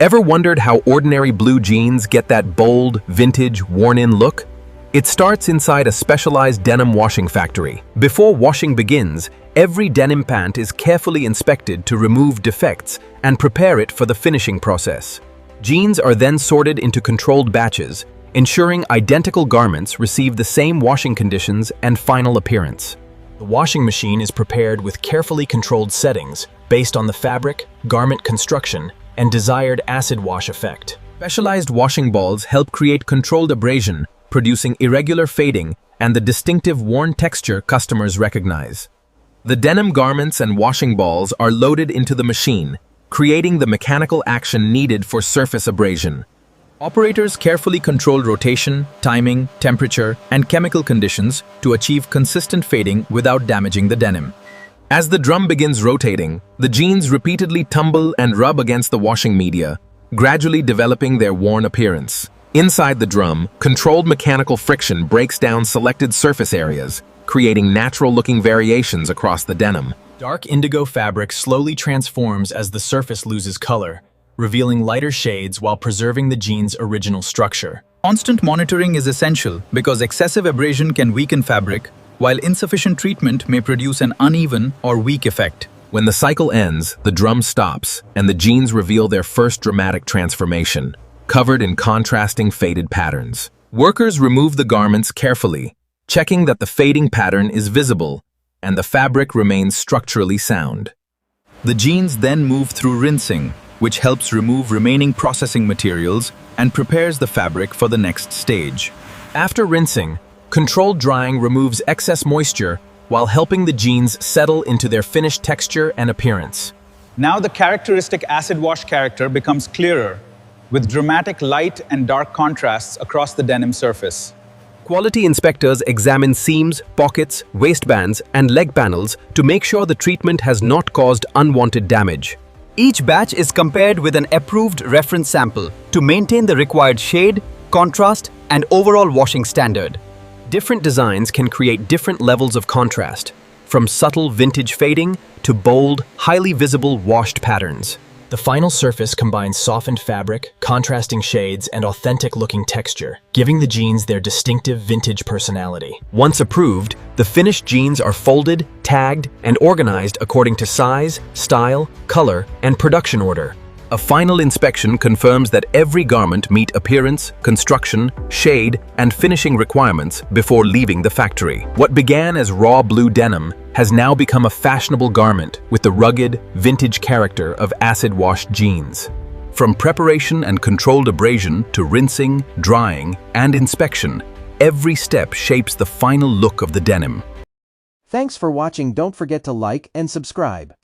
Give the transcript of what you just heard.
Ever wondered how ordinary blue jeans get that bold, vintage, worn-in look? It starts inside a specialized denim washing factory. Before washing begins, every denim pant is carefully inspected to remove defects and prepare it for the finishing process. Jeans are then sorted into controlled batches, ensuring identical garments receive the same washing conditions and final appearance. The washing machine is prepared with carefully controlled settings based on the fabric, garment construction, and desired acid wash effect. Specialized washing balls help create controlled abrasion, producing irregular fading and the distinctive worn texture customers recognize. The denim garments and washing balls are loaded into the machine, creating the mechanical action needed for surface abrasion. Operators carefully control rotation, timing, temperature, and chemical conditions to achieve consistent fading without damaging the denim. As the drum begins rotating, the jeans repeatedly tumble and rub against the washing media, gradually developing their worn appearance. Inside the drum, controlled mechanical friction breaks down selected surface areas, creating natural-looking variations across the denim. Dark indigo fabric slowly transforms as the surface loses color, revealing lighter shades while preserving the jeans' original structure. Constant monitoring is essential because excessive abrasion can weaken fabric, while insufficient treatment may produce an uneven or weak effect. When the cycle ends, the drum stops, and the jeans reveal their first dramatic transformation, covered in contrasting faded patterns. Workers remove the garments carefully, checking that the fading pattern is visible and the fabric remains structurally sound. The jeans then move through rinsing, which helps remove remaining processing materials and prepares the fabric for the next stage. After rinsing, controlled drying removes excess moisture while helping the jeans settle into their finished texture and appearance. Now the characteristic acid wash character becomes clearer, with dramatic light and dark contrasts across the denim surface. Quality inspectors examine seams, pockets, waistbands, and leg panels to make sure the treatment has not caused unwanted damage. Each batch is compared with an approved reference sample to maintain the required shade, contrast, and overall washing standard. Different designs can create different levels of contrast, from subtle vintage fading to bold, highly visible washed patterns. The final surface combines softened fabric, contrasting shades, and authentic-looking texture, giving the jeans their distinctive vintage personality. Once approved, the finished jeans are folded, tagged, and organized according to size, style, color, and production order. A final inspection confirms that every garment meet appearance, construction, shade, and finishing requirements before leaving the factory. What began as raw blue denim has now become a fashionable garment with the rugged, vintage character of acid-washed jeans. From preparation and controlled abrasion to rinsing, drying, and inspection, every step shapes the final look of the denim. Thanks for watching. Don't forget to like and subscribe.